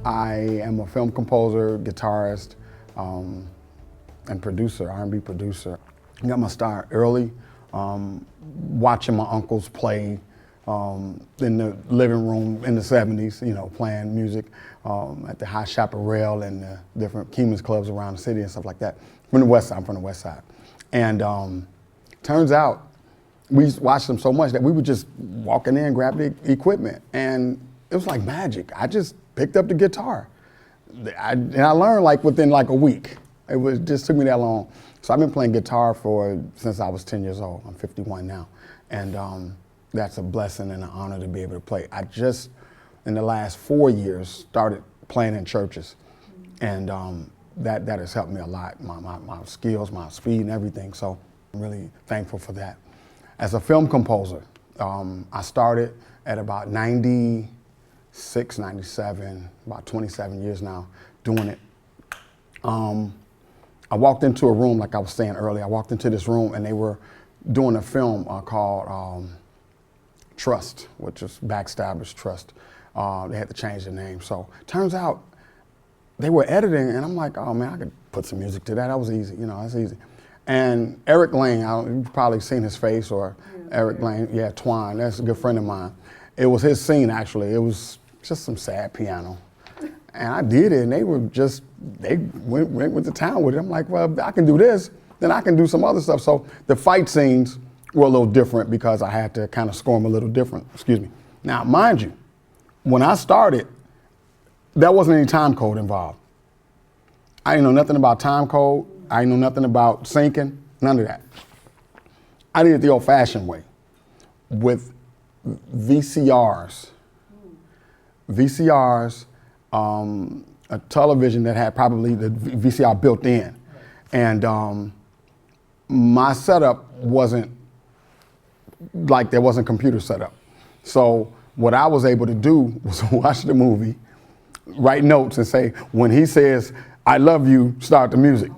I am a film composer, guitarist, and producer, R&B producer. I got my start early, watching my uncles play in the living room in the 70s, you know, playing music at the High Chaparral and the different Keeman's clubs around the city and stuff like that. From the West Side, I'm from the West Side. And turns out, we watched them so much that we would just walking in, grab the equipment, and it was like magic. I just picked up the guitar. And I learned like within like a week. It just took me that long. So I've been playing guitar since I was 10 years old. I'm 51 now. And that's a blessing and an honor to be able to play. I just, in the last 4 years, started playing in churches. And that has helped me a lot, my skills, my speed and everything. So I'm really thankful for that. As a film composer, I started at about 96, 97, about 27 years now doing it. I walked into a room, like I was saying earlier, I walked into this room and they were doing a film called Trust, which is Backstabbers Trust. They had to change the name. So turns out they were editing and I'm like, oh man, I could put some music to that. That was easy, you know, that's easy. And Eric Lane, you've probably seen his face, or Eric Lane, yeah, Twine, that's a good friend of mine. It was his scene actually. It was just some sad piano. And I did it and they went to town with it. I'm like, well, I can do this, then I can do some other stuff. So the fight scenes were a little different because I had to kind of score them a little different, excuse me. Now, mind you, when I started, there wasn't any time code involved. I didn't know nothing about time code. I didn't know nothing about syncing, none of that. I did it the old-fashioned way with VCRs. VCRs, a television that had probably the VCR built in. And my setup wasn't like there wasn't computer setup. So what I was able to do was watch the movie, write notes and say, when he says, I love you, start the music.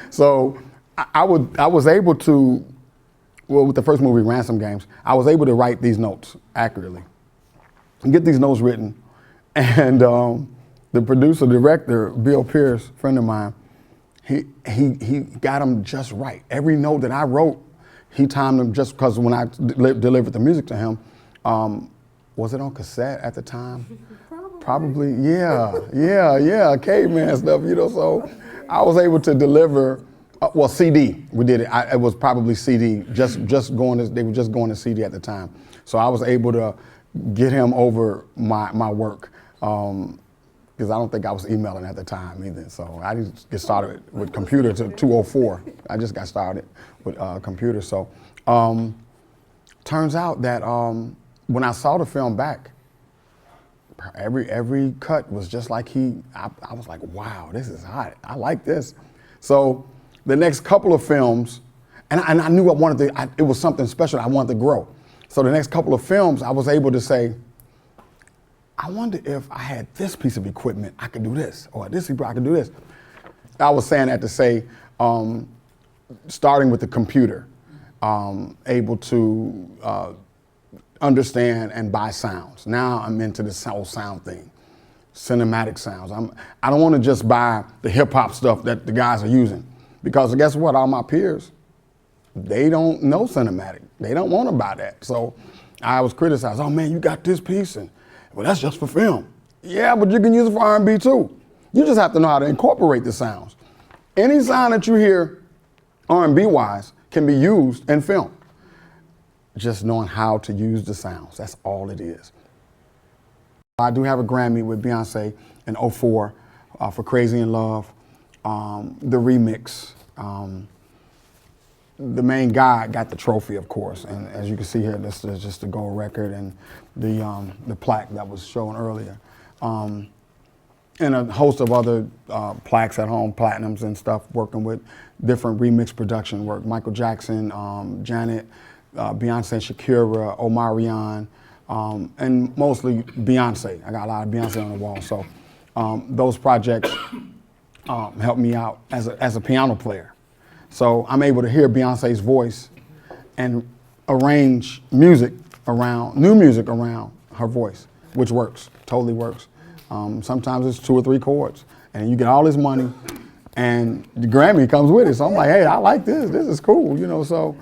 So I was able to, well, with the first movie, Ransum Games, I was able to write these notes accurately and get these notes written. And the producer, director, Bill Pierce, friend of mine, he got them just right. Every note that I wrote, he timed them just because when I delivered the music to him, was it on cassette at the time? Probably, yeah, caveman stuff, you know, so I was able to deliver, well, CD, we did it. It was probably CD, they were just going to CD at the time. So I was able to get him over my work, because I don't think I was emailing at the time either. So I didn't get started with computer to 204. I just got started with computer. So turns out that when I saw the film back, every cut was just like I was like, wow, this is hot. I like this. So the next couple of films, and I knew I wanted to, it was something special I wanted to grow. So the next couple of films, I was able to say, I wonder if I had this piece of equipment, I could do this, or this, I could do this. I was saying that to say, starting with the computer, able to understand and buy sounds. Now I'm into this whole sound thing, cinematic sounds. I don't want to just buy the hip hop stuff that the guys are using, because guess what, all my peers, they don't know cinematic. They don't want to buy that. So I was criticized, oh man, you got this piece, and well, that's just for film. Yeah, but you can use it for R&B too. You just have to know how to incorporate the sounds. Any sound that you hear R&B wise can be used in film. Just knowing how to use the sounds, that's all it is. I do have a Grammy with Beyoncé in '04 for Crazy in Love, the remix. The main guy got the trophy, of course, and as you can see here, this is just the gold record and the plaque that was shown earlier. And a host of other plaques at home, platinums and stuff, working with different remix production work. Michael Jackson, Janet, Beyonce, Shakira, Omarion, and mostly Beyonce. I got a lot of Beyonce on the wall, so those projects helped me out as a piano player. So I'm able to hear Beyonce's voice and arrange music around, new music around her voice, which works, totally works. Sometimes it's 2 or 3 chords, and you get all this money, and the Grammy comes with it. So I'm like, hey, I like this. This is cool, you know. So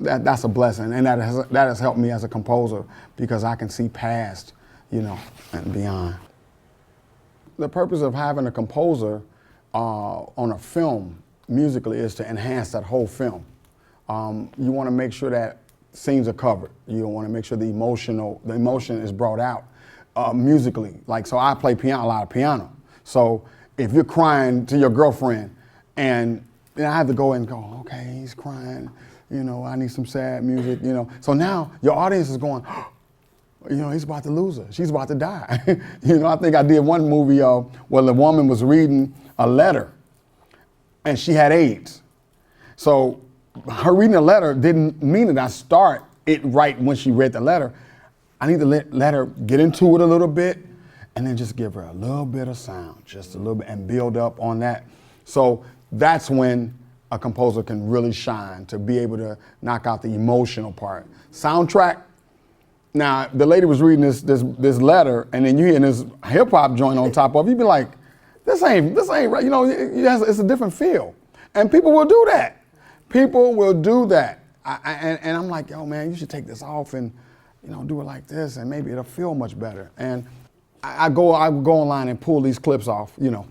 that's a blessing, and that has helped me as a composer because I can see past, you know, and beyond. The purpose of having a composer on a film musically is to enhance that whole film. You want to make sure that scenes are covered. You want to make sure the emotion is brought out musically. Like, so I play piano, a lot of piano. So if you're crying to your girlfriend and I have to go and go, okay, he's crying, you know, I need some sad music, you know. So now your audience is going, you know, he's about to lose her. She's about to die. You know, I think I did one movie where the woman was reading a letter and she had AIDS. So her reading a letter didn't mean that I start it right when she read the letter. I need to let her get into it a little bit and then just give her a little bit of sound, just a little bit, and build up on that. So that's when a composer can really shine, to be able to knock out the emotional part. Soundtrack, now the lady was reading this letter and then you hear this hip hop joint on top of it, you'd be like, this ain't right, you know, it's a different feel. And people will do that. People will do that. And I'm like, yo man, you should take this off and, you know, do it like this and maybe it'll feel much better. And I go online and pull these clips off, you know,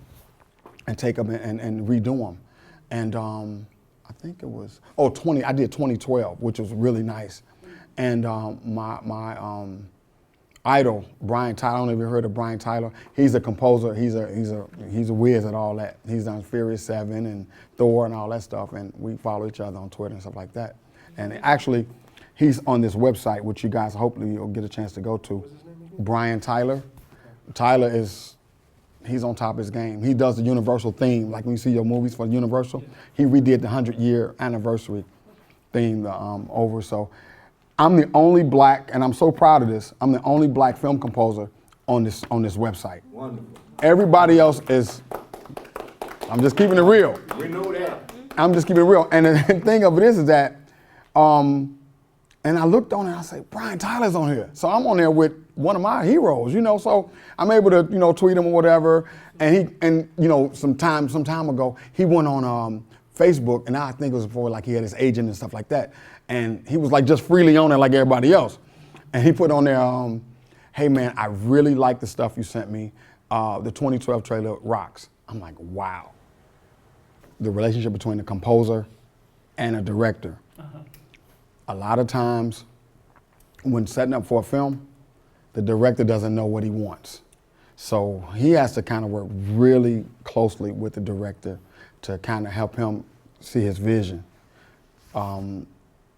and take them and redo them. And I think it was, I did 2012, which was really nice. And my idol, Brian Tyler, I don't know if you heard of Brian Tyler. He's a composer, he's a whiz at all that. He's done Furious 7 and Thor and all that stuff, and we follow each other on Twitter and stuff like that. And actually, he's on this website, which you guys hopefully you'll get a chance to go to. Brian Tyler. Tyler he's on top of his game. He does the Universal theme, like when you see your movies for Universal. He redid the 100-year anniversary theme over. So I'm the only black, and I'm so proud of this, I'm the only black film composer on this website. Wonderful. Everybody else is, I'm just keeping it real. We know that. I'm just keeping it real. And the thing of it is that, and I looked on it and I said, Brian Tyler's on here. So I'm on there with one of my heroes, you know, so I'm able to, you know, tweet him or whatever. And you know, some time ago, he went on Facebook, and I think it was before like he had his agent and stuff like that. And he was like just freely on it like everybody else. And he put on there, hey man, I really like the stuff you sent me. The 2012 trailer rocks. I'm like, wow. The relationship between a composer and a director. A lot of times when setting up for a film, the director doesn't know what he wants. So he has to kind of work really closely with the director to kind of help him see his vision. And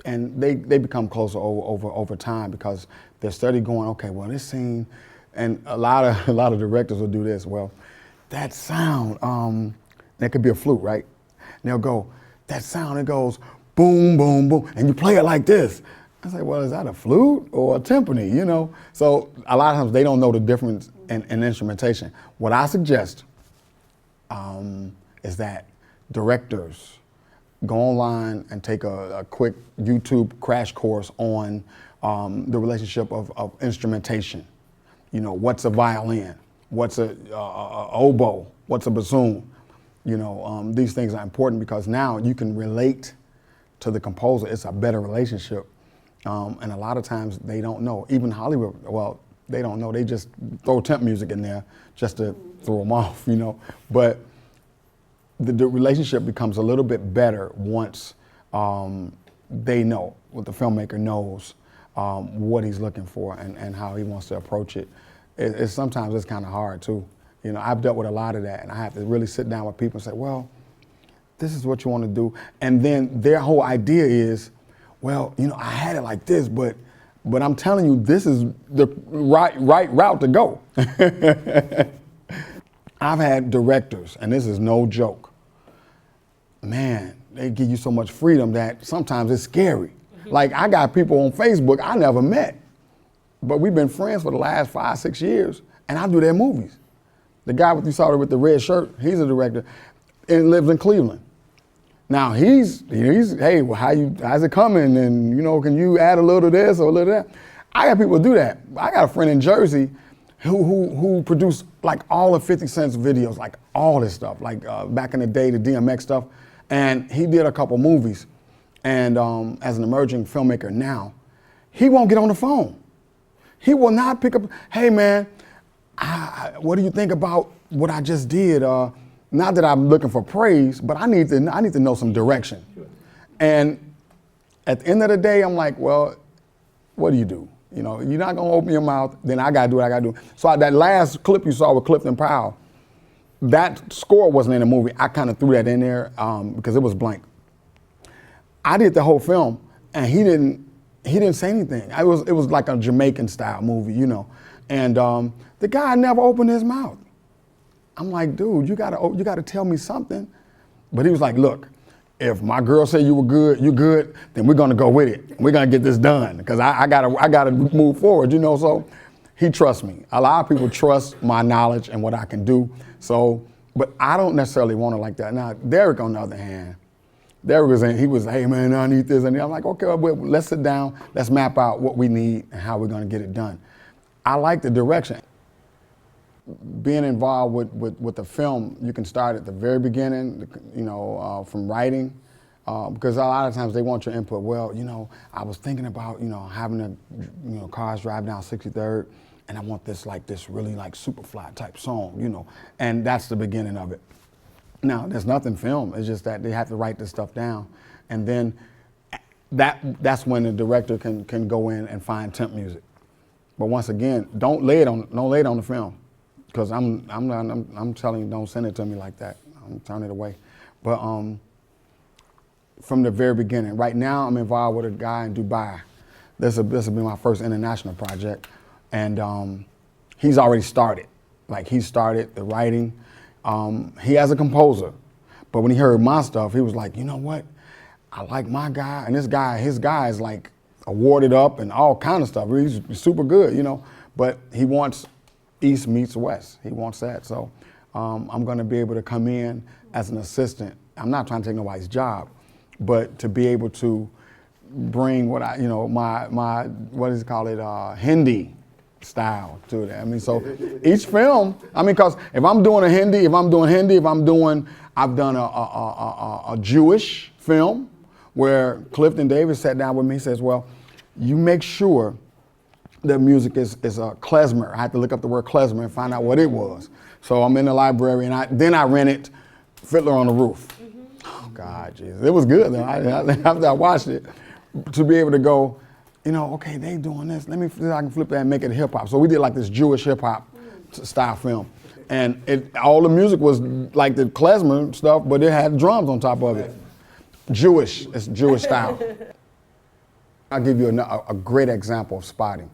they become closer over time because they're steady going, okay, well this scene, and a lot of directors will do this. Well, that sound, that could be a flute, right? And they'll go, that sound, it goes boom, boom, boom, and you play it like this. I say, well, is that a flute or a timpani, you know? So a lot of times they don't know the difference in instrumentation. What I suggest is that directors go online and take a quick YouTube crash course on the relationship of instrumentation. You know, what's a violin? What's a oboe? What's a bassoon? You know, these things are important because now you can relate to the composer. It's a better relationship. And a lot of times they don't know. Even Hollywood, well, they don't know. They just throw temp music in there just to throw them off, you know. But the relationship becomes a little bit better once they know, what the filmmaker knows what he's looking for and how he wants to approach it. Sometimes it's kind of hard too. You know, I've dealt with a lot of that, and I have to really sit down with people and say, well, this is what you want to do. And then their whole idea is, well, you know, I had it like this, but I'm telling you, this is the right route to go. I've had directors, and this is no joke. Man, they give you so much freedom that sometimes it's scary. Like, I got people on Facebook I never met, but we've been friends for the last 5, 6 years, and I do their movies. The guy you saw there with the red shirt, he's a director and lives in Cleveland. Now he's hey, well, how's it coming? And you know, can you add a little of this or a little of that? I got people do that. I got a friend in Jersey who produced like all of 50 Cent's videos, like all this stuff, like back in the day, the DMX stuff. And he did a couple movies. And as an emerging filmmaker now, he won't get on the phone. He will not pick up, hey man, what do you think about what I just did? Not that I'm looking for praise, but I need to know some direction. And at the end of the day, I'm like, well, what do? You know, you're not gonna open your mouth, then I gotta do what I gotta do. So that last clip you saw with Clifton Powell, that score wasn't in the movie. I kind of threw that in there because it was blank. I did the whole film, and he didn't say anything. It was like a Jamaican style movie, you know. And the guy never opened his mouth. I'm like, dude, you gotta tell me something. But he was like, look, if my girl say you good, then we're gonna go with it. We're gonna get this done, because I gotta move forward, you know. So he trusts me. A lot of people trust my knowledge and what I can do. So, but I don't necessarily want it like that. Now, Derek, on the other hand, he was, hey man, I need this and that. I'm like, okay, well, let's sit down, let's map out what we need and how we're gonna get it done. I like the direction. Being involved with the film, you can start at the very beginning, you know, from writing, because a lot of times they want your input. Well, you know, I was thinking about, you know, having cars drive down 63rd, and I want this really like Superfly type song, you know, and that's the beginning of it. Now, there's nothing filmed. It's just that they have to write this stuff down, and then that's when the director can go in and find temp music. But once again, don't lay it on the film, because I'm telling you, don't send it to me like that. I'm turning it away. But from the very beginning, right now I'm involved with a guy in Dubai. This will be my first international project, and he's already started. Like, he started the writing. He has a composer, but when he heard my stuff, he was like, you know what? I like my guy, and his guy is like awarded up and all kind of stuff. He's super good, you know, but he wants East meets West. He wants that. So I'm gonna be able to come in as an assistant. I'm not trying to take nobody's job, but to be able to bring what my what is it called, Hindi style to it. I mean, so each film, I mean, because if I'm doing Hindi, I've done a Jewish film where Clifton Davis sat down with me and says, well, you make sure the music is a klezmer. I had to look up the word klezmer and find out what it was. So I'm in the library, and then I rented Fiddler on the Roof. Mm-hmm. Oh God, Jesus, it was good though. After I watched it, to be able to go, you know, okay, they doing this. Let me see if I can flip that and make it hip hop. So we did like this Jewish hip hop style film, and all the music was like the klezmer stuff, but it had drums on top of it. Jewish, it's Jewish style. I'll give you a great example of spotting.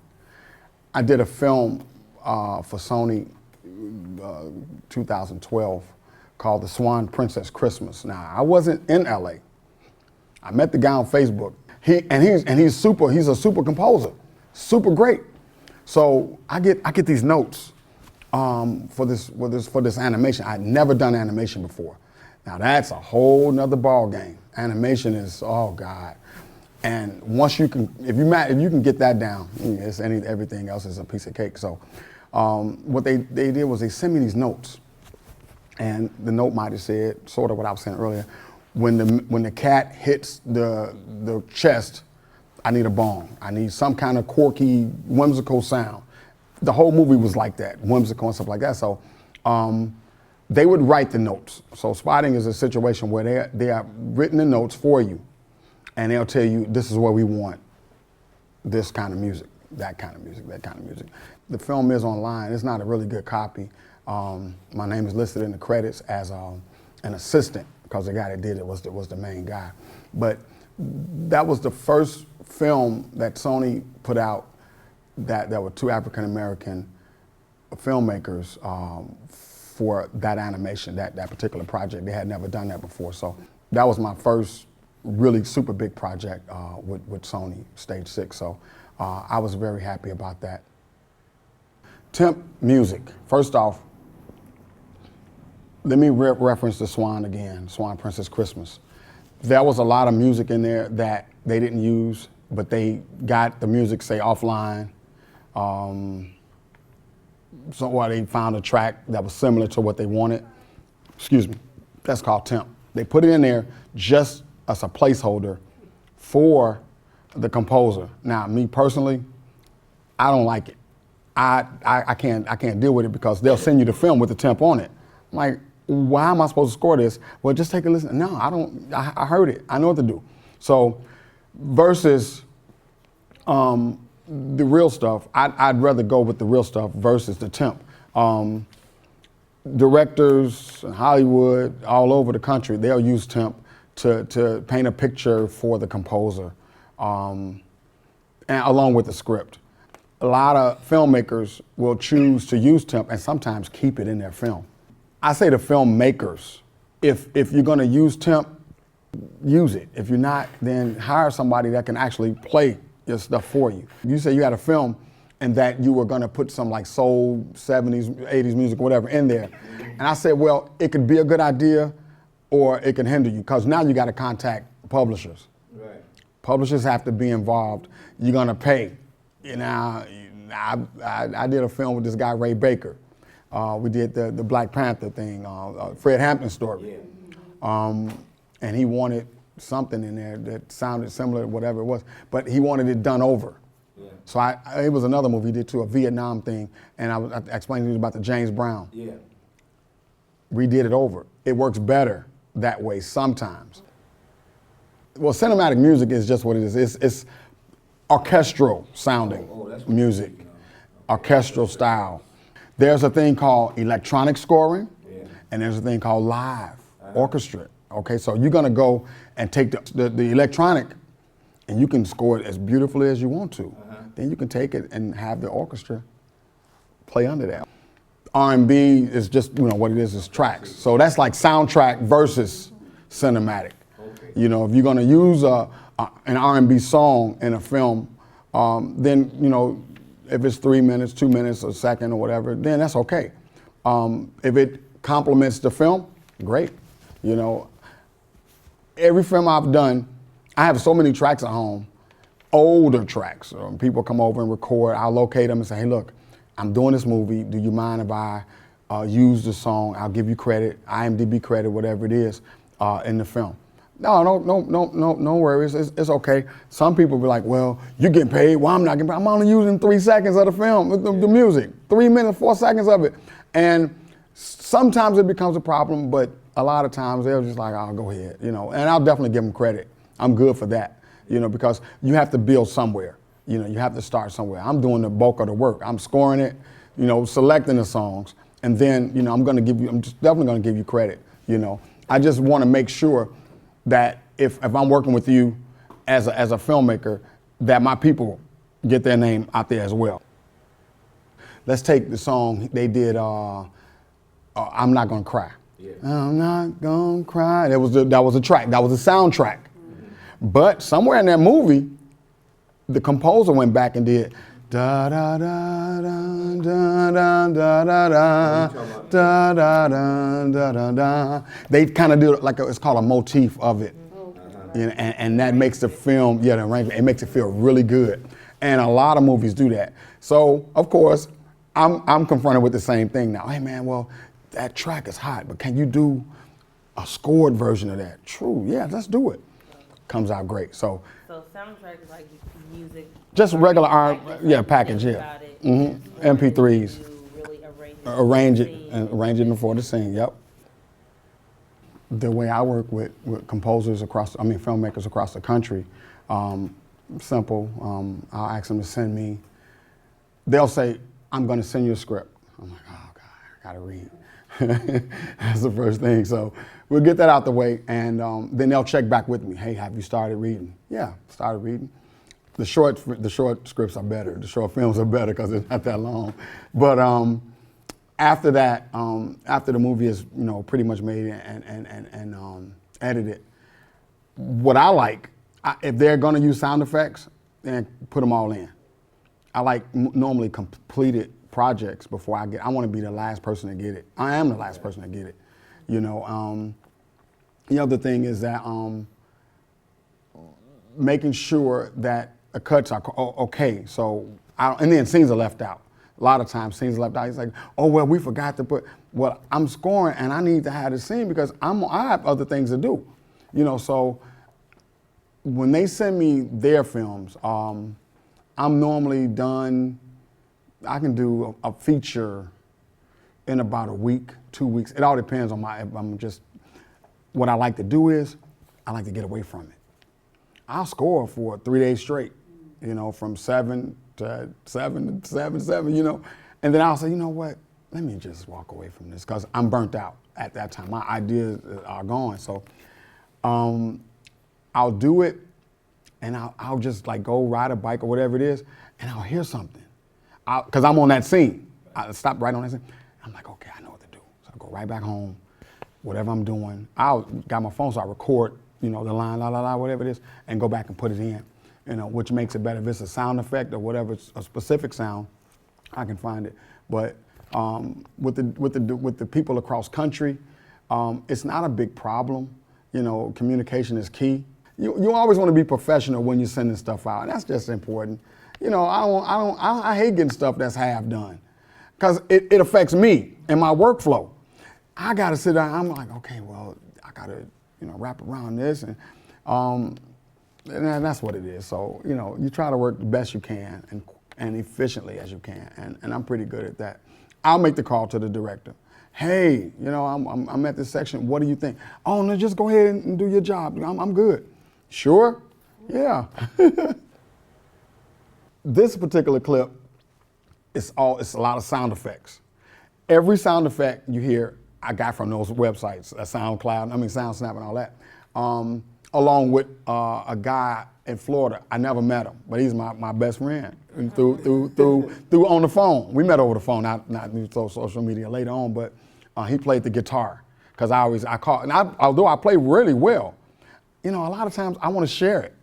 I did a film for Sony 2012 called The Swan Princess Christmas. Now, I wasn't in LA. I met the guy on Facebook. He's a super composer, super great. So I get these notes for this animation. I'd never done animation before. Now that's a whole nother ball game. Animation is, oh God. And once you can, if you can get that down, everything else is a piece of cake. So what they did was they sent me these notes, and the note might have said sort of what I was saying earlier. When the cat hits the chest, I need a bong. I need some kind of quirky, whimsical sound. The whole movie was like that, whimsical and stuff like that. So they would write the notes. So spotting is a situation where they are written the notes for you, and they'll tell you, this is where we want this kind of music, that kind of music, that kind of music. The film is online. It's not a really good copy. My name is listed in the credits as an assistant, because the guy that did it was the main guy. But that was the first film that Sony put out that were two African-American filmmakers for that animation, that particular project. They had never done that before. So that was my first really super big project with Sony, Stage 6. So I was very happy about that. Temp music. First off, let me reference the Swan again, Swan Princess Christmas. There was a lot of music in there that they didn't use, but they got the music, say, offline. or they found a track that was similar to what they wanted. Excuse me. That's called temp. They put it in there just as a placeholder for the composer. Now, me personally, I don't like it. I can't deal with it because they'll send you the film with the temp on it. I'm like, why am I supposed to score this? Well, just take a listen. No, I don't. I heard it. I know what to do. So, versus the real stuff, I'd rather go with the real stuff versus the temp. Directors in Hollywood, all over the country, they'll use temp to paint a picture for the composer, and along with the script. A lot of filmmakers will choose to use temp and sometimes keep it in their film. I say to filmmakers, if you're gonna use temp, use it. If you're not, then hire somebody that can actually play your stuff for you. You say you had a film and that you were gonna put some like soul, 70s, 80s music, whatever in there. And I said, well, it could be a good idea or it can hinder you, because now you gotta contact publishers. Right. Publishers have to be involved. You're gonna pay. You know, I did a film with this guy, Ray Baker. We did the Black Panther thing, Fred Hampton's story. Yeah. And he wanted something in there that sounded similar to whatever it was, but he wanted it done over. Yeah. So it was another movie he did too, a Vietnam thing, and I explained to you about the James Brown. Yeah. We did it over. It works better that way sometimes. Well, cinematic music is just what it is. It's orchestral sounding music, orchestral style. There's a thing called electronic scoring, and there's a thing called live orchestra. Okay, so you're gonna go and take the electronic, and you can score it as beautifully as you want to. Then you can take it and have the orchestra play under that. R&B is just, you know, what it is tracks. So that's like soundtrack versus cinematic. You know, if you're gonna use an R&B song in a film, then, you know, if it's 3 minutes, 2 minutes, a second or whatever, then that's okay. If it complements the film, great. You know, every film I've done, I have so many tracks at home, older tracks. People come over and record, I'll locate them and say, hey, look, I'm doing this movie, do you mind if I use the song? I'll give you credit, IMDb credit, whatever it is, in the film. No worries, it's okay. Some people be like, well, you're getting paid, well, I'm not getting paid. I'm only using 3 seconds of the film, the music, 3 minutes, 4 seconds of it. And sometimes it becomes a problem, but a lot of times they're just like, oh, go ahead, you know, and I'll definitely give them credit. I'm good for that, you know, because you have to build somewhere. You know, you have to start somewhere. I'm doing the bulk of the work. I'm scoring it, you know, selecting the songs, and then, you know, I'm just definitely gonna give you credit, you know. I just wanna make sure that if I'm working with you as a filmmaker, that my people get their name out there as well. Let's take the song they did, I'm Not Gonna Cry. Yeah. I'm not gonna cry. That was a track, that was a soundtrack. Mm-hmm. But somewhere in that movie, the composer went back and did da da da da da da da da da da da da da. They kind of do it like it's called a motif of it, you know, and that makes the film, the arrangement, it makes it feel really good. And a lot of movies do that. So of course, I'm confronted with the same thing now. Hey man, well, that track is hot, but can you do a scored version of that? True, yeah, let's do it. Comes out great. So soundtrack is like music. Just regular package, yeah. Mm-hmm. MP3s. Really arrange it for the scene, yep. The way I work with composers filmmakers across the country, simple. I'll ask them to send me. They'll say, I'm gonna send you a script. I'm like, oh God, I gotta read. That's the first thing. So we'll get that out the way, and then they'll check back with me. Hey, have you started reading? Yeah, started reading. The short scripts are better. The short films are better because they're not that long. But after that, after the movie is pretty much made and edited, what I like, if they're going to use sound effects, then put them all in. I like normally completed projects before I want to be the last person to get it. I am the last person to get it. The other thing is that making sure that the cuts are okay. So and then scenes are left out. A lot of times scenes left out. He's like, oh, well, we forgot to put, well, I'm scoring and I need to have the scene because I have other things to do. You know, so when they send me their films, I'm normally done, I can do a feature in about a week, 2 weeks. It all depends on what I like to do is, I like to get away from it. I'll score for 3 days straight, you know, from 7 to 7 to 7 to 7, you know. And then I'll say, you know what, let me just walk away from this because I'm burnt out at that time. My ideas are gone. So I'll do it and I'll just like go ride a bike or whatever it is and I'll hear something. Because I'm on that scene. I stop right on that scene. I'm like, okay, I know what to do. So I go right back home, whatever I'm doing. Got my phone, so I record, you know, the line, la, la, la, whatever it is, and go back and put it in, you know, which makes it better. If it's a sound effect or whatever, it's a specific sound, I can find it. But with the people across country, it's not a big problem. You know, communication is key. You always want to be professional when you're sending stuff out, and that's just important. You know, I hate getting stuff that's half done, because it affects me and my workflow. I got to sit down. I'm like, okay, well, I got to, you know, wrap around this, and that's what it is. So, you know, you try to work the best you can and efficiently as you can, and I'm pretty good at that. I'll make the call to the director. Hey, you know, I'm at this section. What do you think? Oh, no, just go ahead and do your job. I'm good. Sure? Yeah. This particular clip, it's a lot of sound effects. Every sound effect you hear, I got from those websites, SoundCloud, SoundSnap and all that, along with a guy in Florida. I never met him, but he's my best friend through on the phone. We met over the phone, not through social media later on, but he played the guitar. Because although I play really well, you know, a lot of times I want to share it.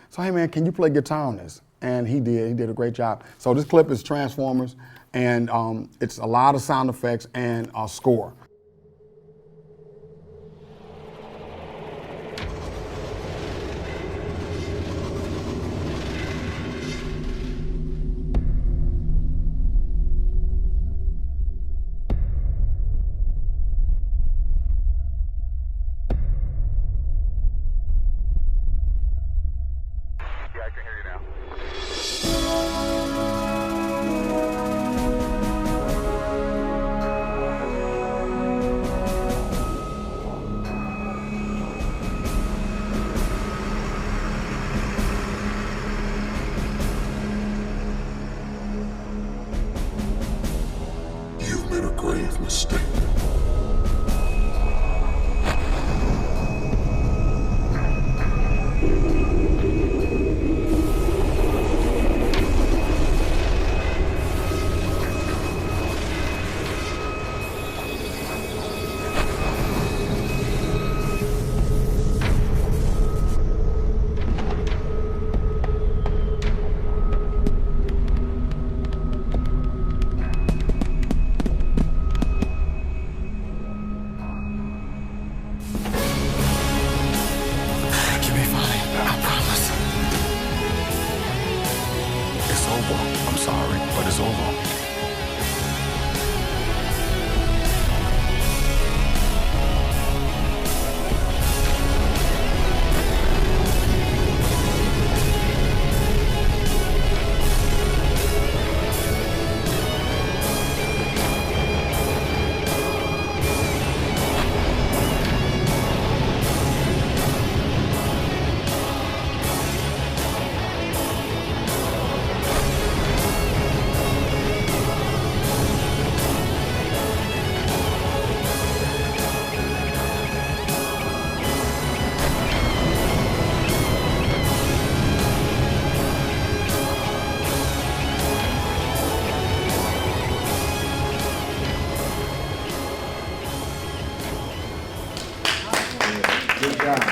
So, hey man, can you play guitar on this? And he did a great job. So this clip is Transformers, and it's a lot of sound effects and a score. Yeah, I can hear you now. You've made a grave mistake. I'm sorry, but it's over.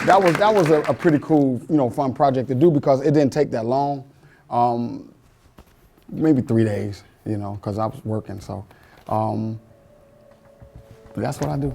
That was a pretty cool, you know, fun project to do because it didn't take that long. Maybe 3 days, you know, because I was working. So that's what I do.